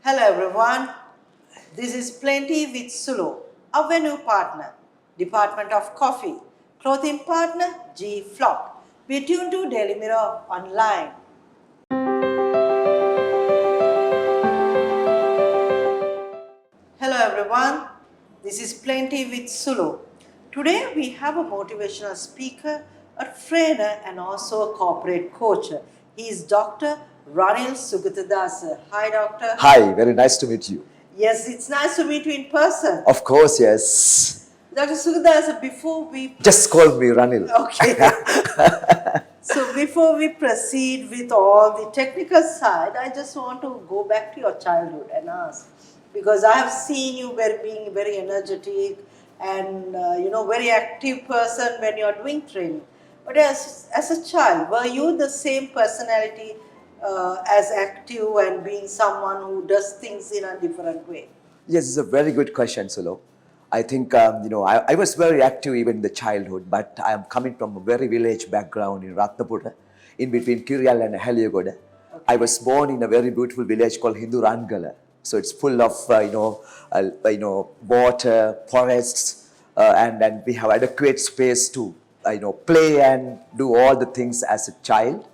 Hello everyone, this is Plenty with Sulo, a venue partner, Department of Coffee, clothing partner Gflock. Be tuned to Daily Mirror online. Hello everyone, this is Plenty with Sulo. Today we have a motivational speaker, a trainer and also a corporate coach. He is Dr. Ranil Sugathadasa. Hi doctor. Hi, very nice to meet you. Yes, it's nice to meet you in person. Of course, yes. Dr. Sugathadasa, before we... Just call me Ranil. Okay. So before we proceed with all the technical side, I just want to go back to your childhood and ask, because I have seen you being very energetic and very active person when you are doing training. But as a child, were you the same personality as active and being someone who does things in a different way? Yes, it's a very good question, Sulo. I think, I was very active even in the childhood, but I am coming from a very village background in Ratnapura, in between Kiryal and Heliagoda. Okay. I was born in a very beautiful village called Hindurangala. So it's full of, water, forests, and we have adequate space to, play and do all the things as a child.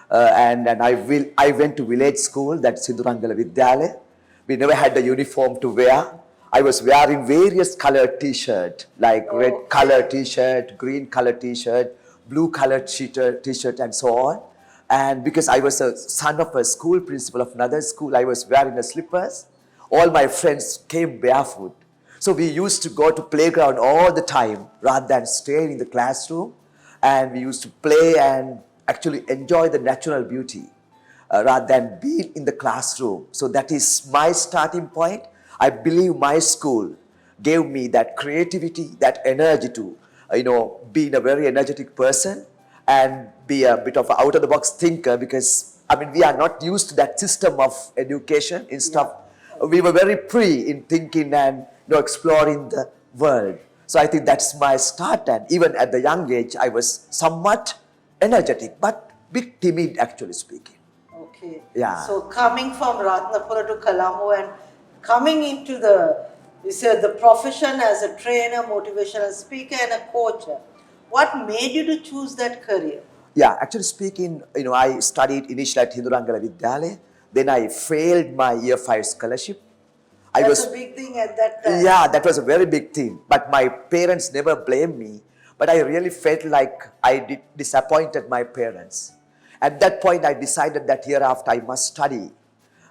And I went to village school, that's Hindurangala Vidyalaya. We never had the uniform to wear. I was wearing various colored t-shirt, like red color t-shirt, green color t-shirt, blue colored t-shirt and so on. And because I was a son of a school principal of another school, I was wearing the slippers. All my friends came barefoot. So we used to go to playground all the time rather than staying in the classroom. And we used to play and actually enjoy the natural beauty rather than being in the classroom. So that is my starting point. I believe my school gave me that creativity, that energy to, being a very energetic person and be a bit of an out-of-the-box thinker, because, we are not used to that system of education and stuff. Yeah. We were very free in thinking and, exploring the world. So I think that's my start, and even at the young age, I was somewhat energetic, but bit timid, actually speaking. Okay. Yeah. So coming from Ratnapura to Colombo and coming into the profession as a trainer, motivational speaker and a coach, what made you to choose that career? Yeah, actually speaking, I studied initially at Hindurangala Vidyalaya. Then I failed my year 5 scholarship. That's a big thing at that time. Yeah, that was a very big thing. But my parents never blamed me. But I really felt like I disappointed my parents. At that point, I decided that hereafter I must study.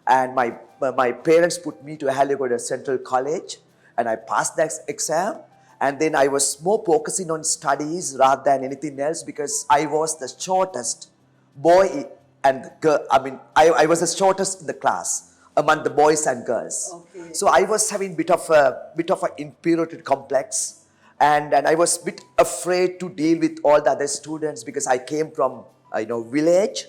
And my parents put me to Haligoda Central College, and I passed that exam. And then I was more focusing on studies rather than anything else, because I was the shortest boy and girl. I was the shortest in the class among the boys and girls. Okay. So I was having bit of an inferiority complex, and I was a bit afraid to deal with all the other students, because I came from village,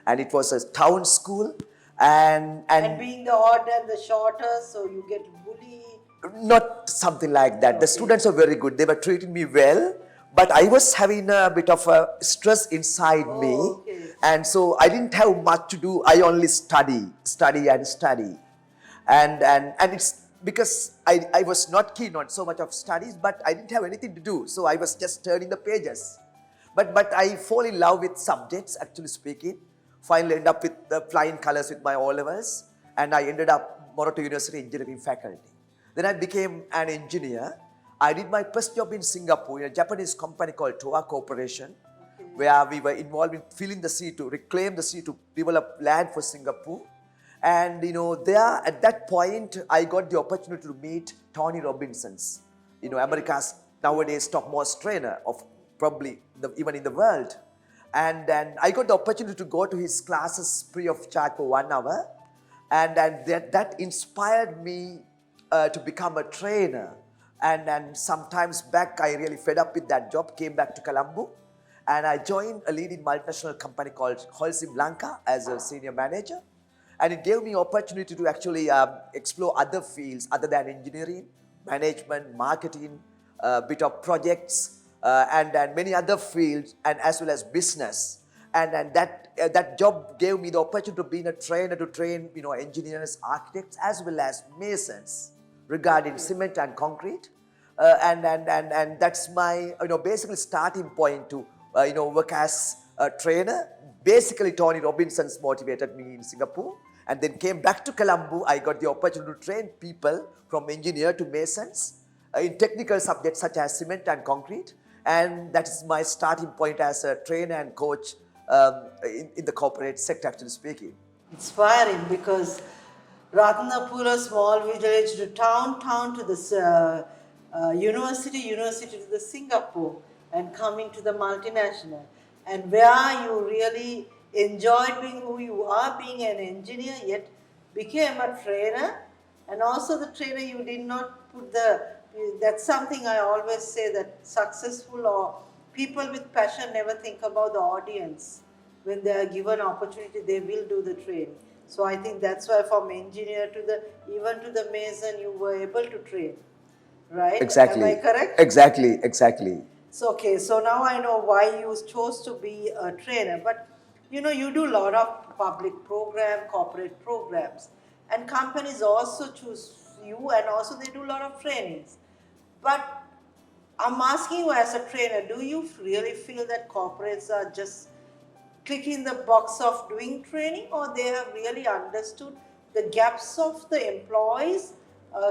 and it was a town school, and being the odd and the shorter, so you get bullied. Not something like that. Okay. The students were very good. They were treating me well, but I was having a bit of a stress inside me. Okay. And so I didn't have much to do. I only study. And it's because I was not keen on so much of studies, but I didn't have anything to do. So I was just turning the pages. But I fall in love with subjects, actually speaking. Finally end up with the flying colors with my O-levels. And I ended up Moroto University engineering faculty. Then I became an engineer. I did my first job in Singapore in a Japanese company called Toa Corporation, where we were involved in filling the sea, to reclaim the sea, to develop land for Singapore. And there at that point, I got the opportunity to meet Tony Robinson, America's nowadays topmost trainer of probably even in the world. And then I got the opportunity to go to his classes free of charge for 1 hour. And that inspired me to become a trainer. And then sometimes back, I really fed up with that job, came back to Colombo, and I joined a leading multinational company called Lanka as a senior manager. And it gave me opportunity to actually explore other fields other than engineering, management, marketing, a bit of projects, and many other fields, and as well as business. and that job gave me the opportunity to be a trainer to train engineers, architects, as well as masons regarding cement and concrete. And that's my basically starting point to work as a trainer. Basically, Tony Robinson's motivated me in Singapore, and then came back to Colombo. I got the opportunity to train people from engineer to masons in technical subjects such as cement and concrete, and that is my starting point as a trainer and coach in the corporate sector, actually speaking. Inspiring, because Ratnapura, small village to town to this university to the Singapore, and coming to the multinational, and where you really enjoyed being who you are, being an engineer, yet became a trainer, and also the trainer you did not put that's something I always say, that successful or people with passion never think about the audience. When they are given opportunity, they will do the training. So I think that's why from engineer to even to the mason, you were able to train, right? Exactly. Am I correct? Exactly. So okay, so now I know why you chose to be a trainer. But you do a lot of public corporate programs, and companies also choose you, and also they do a lot of trainings. But I'm asking you as a trainer, do you really feel that corporates are just clicking the box of doing training, or they have really understood the gaps of the employees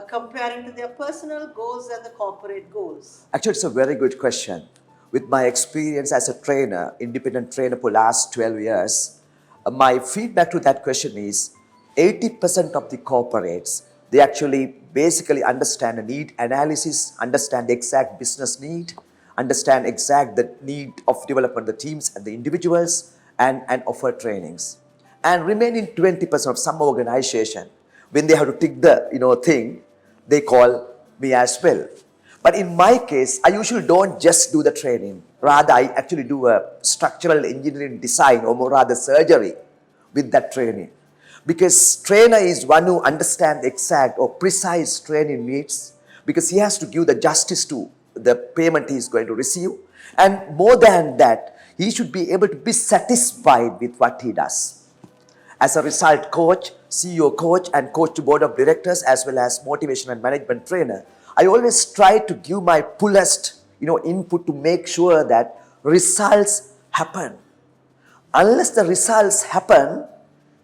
comparing to their personal goals and the corporate goals? Actually, it's a very good question. With my experience as a trainer, independent trainer for last 12 years, my feedback to that question is 80% of the corporates, they actually basically understand the need analysis, understand the exact business need, understand exact the need of development of the teams and the individuals, and offer trainings. And remaining 20% of some organization, when they have to take the thing, they call me as well. But in my case, I usually don't just do the training. Rather, I actually do a structural engineering design, or more rather surgery with that training. Because trainer is one who understands exact or precise training needs, because he has to give the justice to the payment he is going to receive. And more than that, he should be able to be satisfied with what he does. As a result, coach, CEO coach, and coach to board of directors, as well as motivation and management trainer, I always try to give my fullest input to make sure that results happen. Unless the results happen,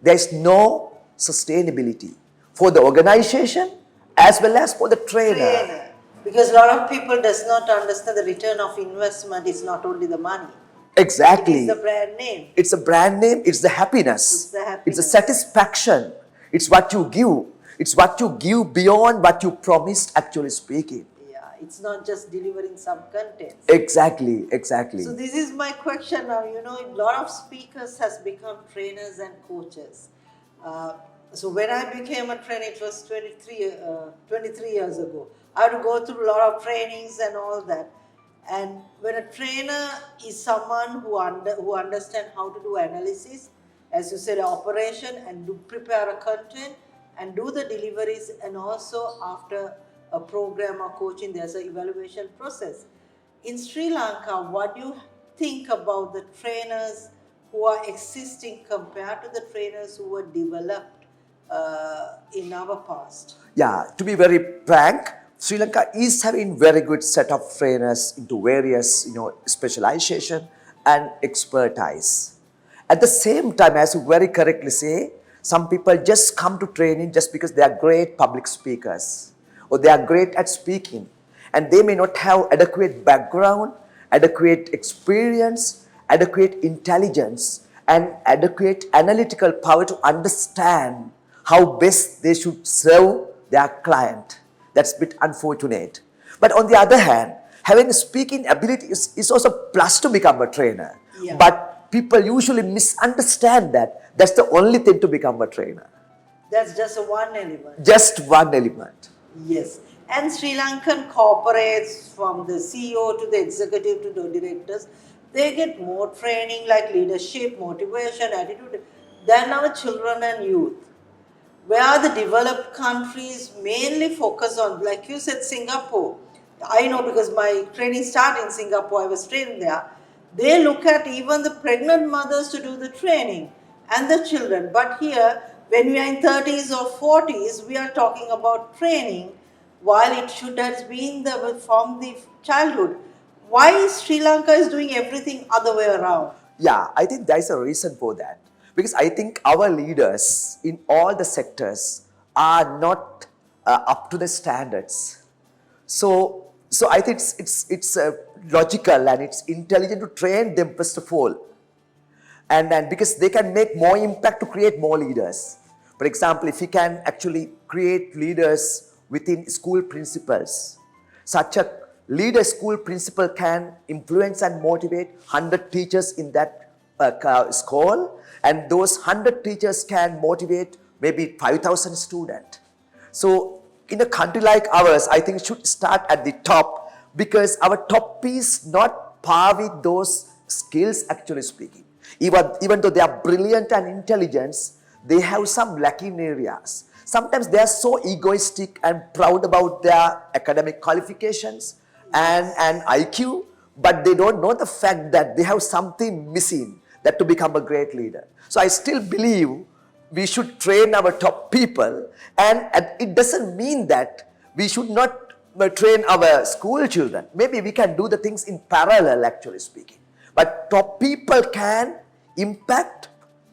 there is no sustainability for the organization as well as for the trainer. Because a lot of people does not understand the return of investment is not only the money. Exactly. It is the brand name. It's a brand name, it's the happiness. It's the satisfaction. It's what you give. It's what you give beyond what you promised, actually speaking. Yeah, it's not just delivering some content. Exactly. So this is my question now. A lot of speakers has become trainers and coaches. So when I became a trainer, it was 23 years ago. I had to go through a lot of trainings and all that. And when a trainer is someone who understands how to do analysis, as you said, operation, and prepare a content and do the deliveries, and also after a program or coaching, there's an evaluation process. In Sri Lanka, what do you think about the trainers who are existing compared to the trainers who were developed in our past? Yeah, to be very frank, Sri Lanka is having very good set of trainers into various specialization and expertise. At the same time, as you very correctly say, some people just come to training just because they are great public speakers or they are great at speaking, and they may not have adequate background, adequate experience, adequate intelligence, and adequate analytical power to understand how best they should serve their client. That's a bit unfortunate. But on the other hand, having a speaking ability is also a plus to become a trainer. Yeah. But people usually misunderstand that. That's the only thing to become a trainer. That's just one element. Just one element. Yes. And Sri Lankan corporates, from the CEO to the executive to the directors, they get more training like leadership, motivation, attitude than our children and youth. Where the developed countries mainly focus on, like you said, Singapore. I know because my training started in Singapore, I was trained there. They look at even the pregnant mothers to do the training and the children. But here, when we are in 30s or 40s, we are talking about training while it should have been from the childhood. Why Sri Lanka is doing everything other way around? Yeah, I think there's a reason for that. Because I think our leaders in all the sectors are not up to the standards. So I think it's logical and it's intelligent to train them first of all, and because they can make more impact to create more leaders. For example, if we can actually create leaders within school principals, such a leader school principal can influence and motivate 100 teachers in that school, and those 100 teachers can motivate maybe 5,000 students. So in a country like ours, I think it should start at the top, because our top is not par with those skills, actually speaking. Even though they are brilliant and intelligent, they have some lacking areas. Sometimes they are so egoistic and proud about their academic qualifications and IQ, but they don't know the fact that they have something missing that to become a great leader. So I still believe we should train our top people, and it doesn't mean that we should not train our school children. Maybe we can do the things in parallel, actually speaking. But top people can impact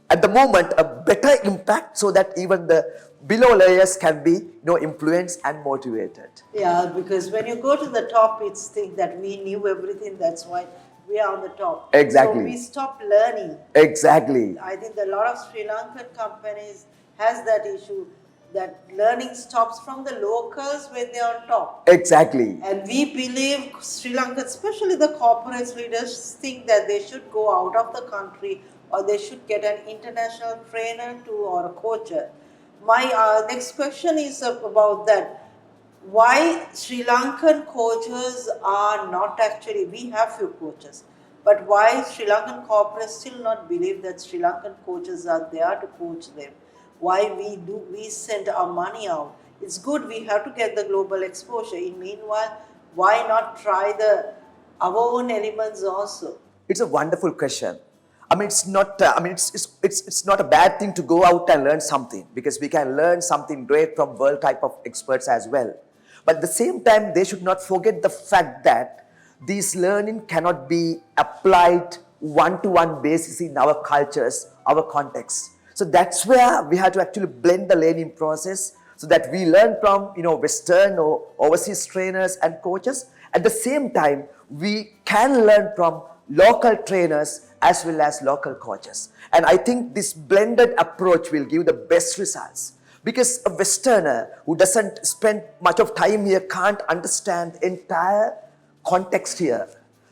at the moment a better impact, so that even the below layers can be influenced and motivated. Yeah, because when you go to the top, it's think that we knew everything. That's why we are on the top. Exactly. So we stop learning. Exactly. I think a lot of Sri Lankan companies has that issue, that learning stops from the locals when they are on top. Exactly. And we believe Sri Lanka, especially the corporate leaders, think that they should go out of the country or they should get an international trainer to or a coach. My next question is about that. Why Sri Lankan coaches are not actually, we have few coaches, but why Sri Lankan corporates still not believe that Sri Lankan coaches are there to coach them? Why we send our money out? It's good, we have to get the global exposure. In meanwhile, why not try our own elements also? It's a wonderful question. I mean, it's not. It's not a bad thing to go out and learn something, because we can learn something great from world type of experts as well. But at the same time, they should not forget the fact that this learning cannot be applied one-to-one basis in our cultures, our context. So that's where we have to actually blend the learning process, so that we learn from Western or overseas trainers and coaches. At the same time, we can learn from local trainers as well as local coaches. And I think this blended approach will give the best results, because a Westerner who doesn't spend much of time here can't understand the entire context here.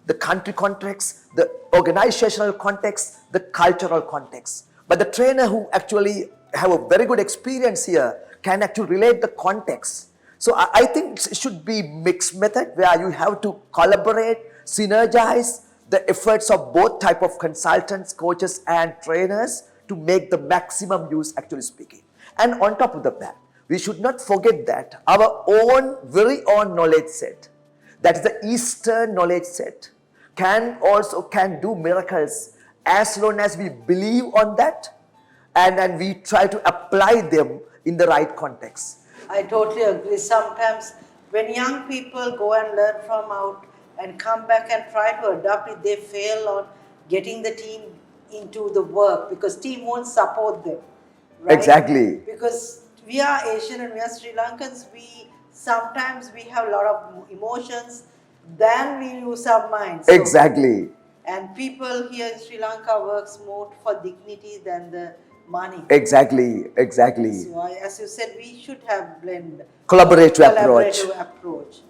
The country context, the organizational context, the cultural context. But the trainer who actually have a very good experience here can actually relate the context. So I think it should be mixed method, where you have to collaborate, synergize the efforts of both type of consultants, coaches and trainers to make the maximum use, actually speaking. And on top of that, we should not forget that our own, very own knowledge set, that is the Eastern knowledge set, can do miracles as long as we believe on that, and we try to apply them in the right context. I totally agree. Sometimes when young people go and learn from out and come back and try to adapt it, they fail on getting the team into the work because team won't support them. Right? Exactly. Because we are Asian and we are Sri Lankans, sometimes we have a lot of emotions, then we use our minds. So, Exactly. and people here in Sri Lanka works more for dignity than the money. Exactly. So as you said, we should have Collaborative approach.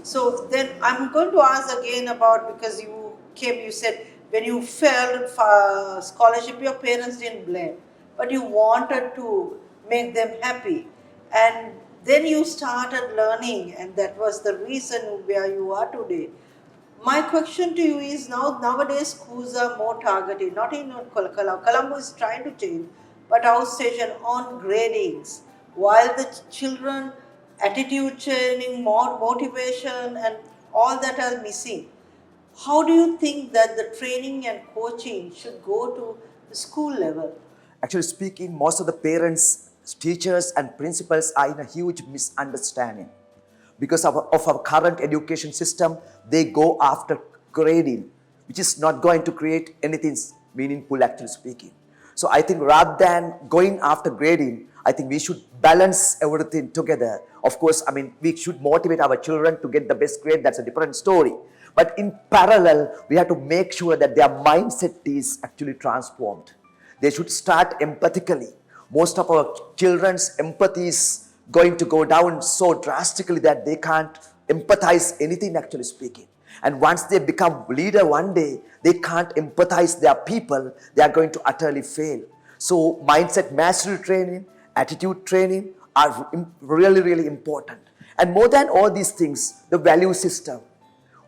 So then I'm going to ask again about, because you said when you failed for scholarship, your parents didn't blame, but you wanted to make them happy, and then you started learning, and that was the reason where you are today. My question to you is, nowadays schools are more targeted, not in Colombo. Colombo is trying to change, but outstation on gradings, while the children attitude training, more motivation and all that are missing. how do you think that the training and coaching should go to the school level? Actually speaking, most of the parents, teachers, and principals are in a huge misunderstanding. Because of our current education system, they go after grading, which is not going to create anything meaningful, actually speaking. So I think rather than going after grading, I think we should balance everything together. Of course, I mean, we should motivate our children to get the best grade. That's a different story. But in parallel, we have to make sure that their mindset is actually transformed. They should start empathically. Most of our children's empathy is going to go down so drastically that they can't empathize anything, actually speaking. And once they become leader one day, they can't empathize their people, they are going to utterly fail. So mindset mastery training, attitude training are really, really important. And more than all these things, the value system.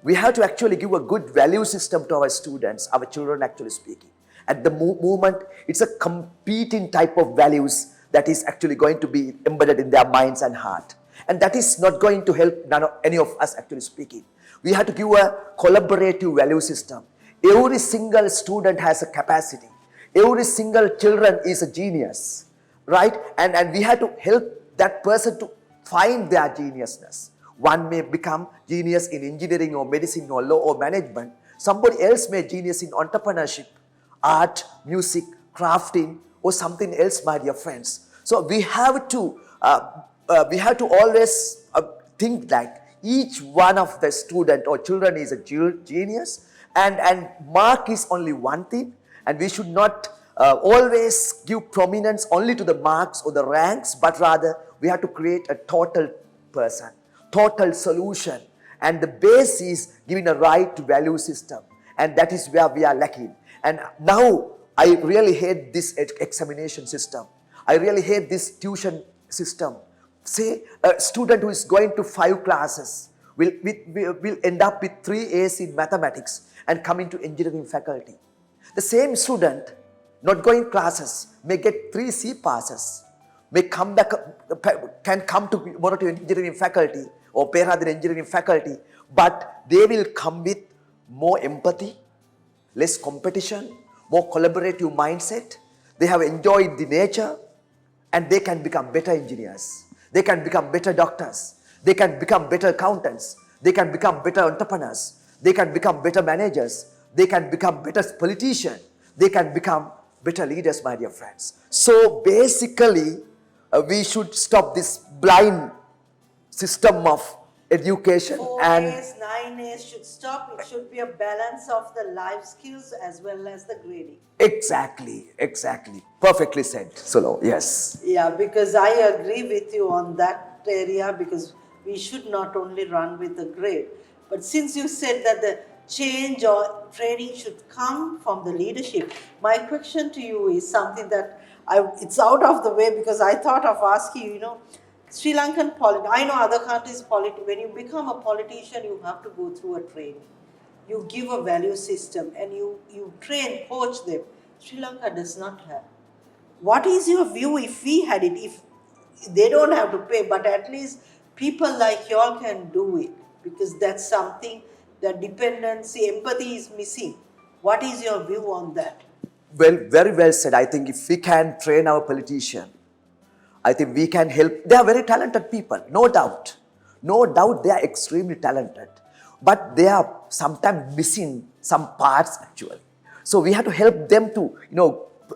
We have to actually give a good value system to our students, our children, actually speaking. At the moment, it's a competing type of values that is actually going to be embedded in their minds and heart. And that is not going to help any of us, actually speaking. We have to give a collaborative value system. Every single student has a capacity. Every single children is a genius, right? And we have to help that person to find their geniusness. One may become genius in engineering or medicine or law or management. Somebody else may genius in entrepreneurship, art, music, crafting, or something else, my dear friends. So we have to always think like each one of the student or children is a genius, and mark is only one thing, and we should not always give prominence only to the marks or the ranks, but rather we have to create a total person, total solution, and the base is giving a right value system, and that is where we are lacking. And now I really hate this examination system. I really hate this tuition system. Say a student who is going to 5 classes will end up with 3 A's in mathematics and come into engineering faculty. The same student not going classes may get 3 C passes, may come back, can come to one or two engineering faculty or Peradhan engineering faculty, but they will come with more empathy, less competition, more collaborative mindset. They have enjoyed the nature, and they can become better engineers. They can become better doctors. They can become better accountants. They can become better entrepreneurs. They can become better managers. They can become better politicians. They can become better leaders, my dear friends. So basically, we should stop this blind system of education. 4 And A's, 9 A's should stop. It should be a balance of the life skills as well as the grading. exactly, perfectly said, Sulo. Yes. Yeah, because I agree with you on that area, because we should not only run with the grade. But since you said that the change or training should come from the leadership, my question to you is something that it's out of the way, because I thought of asking you, Sri Lankan politics, I know other countries' politics, when you become a politician, you have to go through a training. You give a value system and you train, coach them. Sri Lanka does not have. What is your view if we had it? If they don't have to pay, but at least people like y'all can do it, because that's something that dependency, empathy is missing. What is your view on that? Well, very well said. I think if we can train our politician, I think we can help. They are very talented people, no doubt. No doubt they are extremely talented. But they are sometimes missing some parts, actually. So we have to help them to,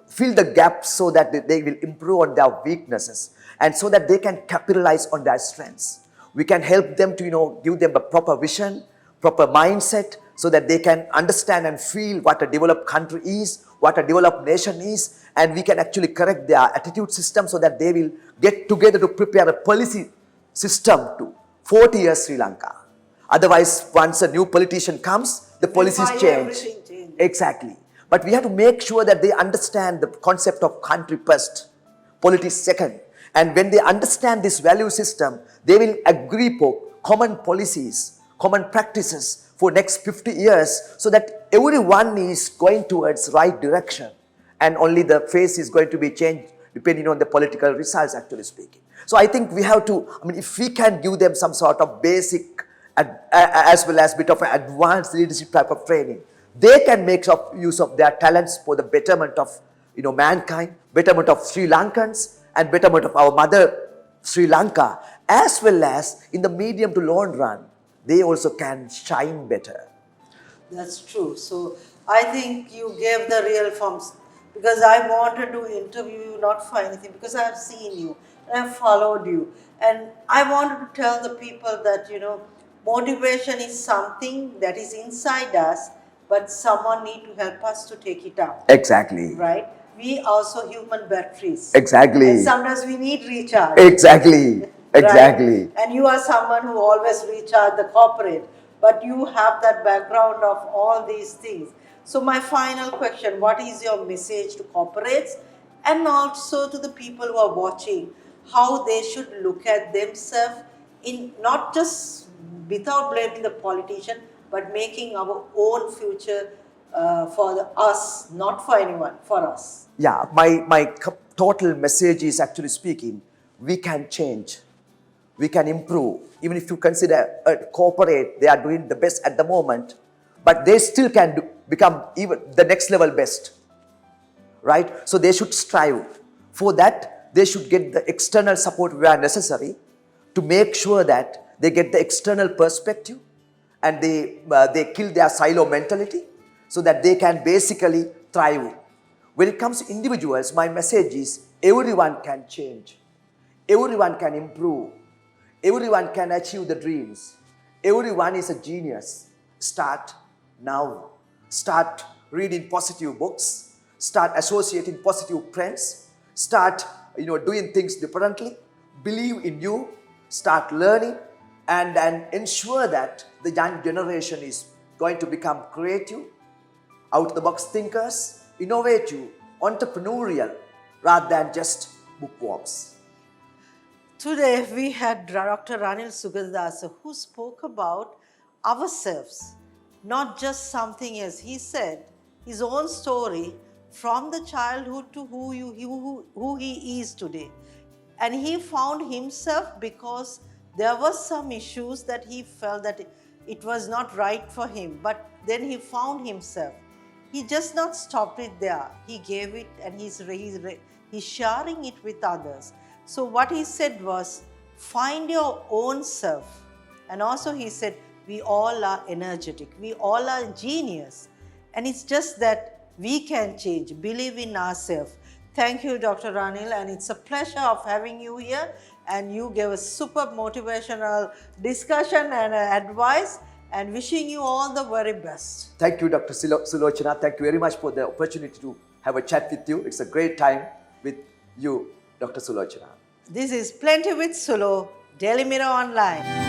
fill the gaps so that they will improve on their weaknesses and so that they can capitalize on their strengths. We can help them to, give them a proper vision, proper mindset, so that they can understand and feel what a developed country is, what a developed nation is, and we can actually correct their attitude system so that they will get together to prepare a policy system to 40 years Sri Lanka. Otherwise, once a new politician comes, the policies change. Everything changes. Exactly. But we have to make sure that they understand the concept of country first, politics second. And when they understand this value system, they will agree for common policies, common practices for next 50 years, so that everyone is going towards right direction. And only the face is going to be changed depending on the political results, actually speaking. So I think we have to, if we can give them some sort of basic as well as bit of an advanced leadership type of training. They can make use of their talents for the betterment of mankind, betterment of Sri Lankans, and betterment of our mother Sri Lanka, as well as in the medium to long run, they also can shine better. That's true. So I think you gave the real forms, because I wanted to interview you not for anything, because I have seen you and I have followed you, and I wanted to tell the people that motivation is something that is inside us, but someone need to help us to take it out. Exactly. Right? We also human batteries. Exactly. And sometimes we need recharge. Exactly. Exactly. Right? And you are someone who always recharge the corporate, but you have that background of all these things. So my final question, what is your message to corporates and also to the people who are watching, how they should look at themselves in not just without blaming the politician, but making our own future for us, not for anyone, for us. Yeah, my total message is actually speaking, we can change, we can improve. Even if you consider a corporate, they are doing the best at the moment, but they still can become even the next level best, right? So they should strive. For that, they should get the external support where necessary to make sure that they get the external perspective, and they kill their silo mentality so that they can basically thrive. When it comes to individuals, my message is everyone can change, everyone can improve, everyone can achieve the dreams, everyone is a genius. Start now. Start reading positive books, start associating positive friends, start doing things differently, believe in you, start learning, and ensure that the young generation is going to become creative, out-of-the-box thinkers, innovative, entrepreneurial, rather than just bookworms. Today we had Dr. Ranil Sugathadasa, who spoke about ourselves, not just something else. He said his own story from the childhood to who he is today. And he found himself because there were some issues that he felt that it was not right for him. But then he found himself. He just not stopped it there. He gave it, and he's sharing it with others. So what he said was, find your own self. And also he said, we all are energetic. We all are genius. And it's just that we can change. Believe in ourselves. Thank you, Dr. Ranil, and it's a pleasure of having you here. And you gave a super motivational discussion and advice, and wishing you all the very best. Thank you, Dr. Sulochana. Thank you very much for the opportunity to have a chat with you. It's a great time with you, Dr. Sulochana. This is Plenty with Sulo, Daily Mirror Online.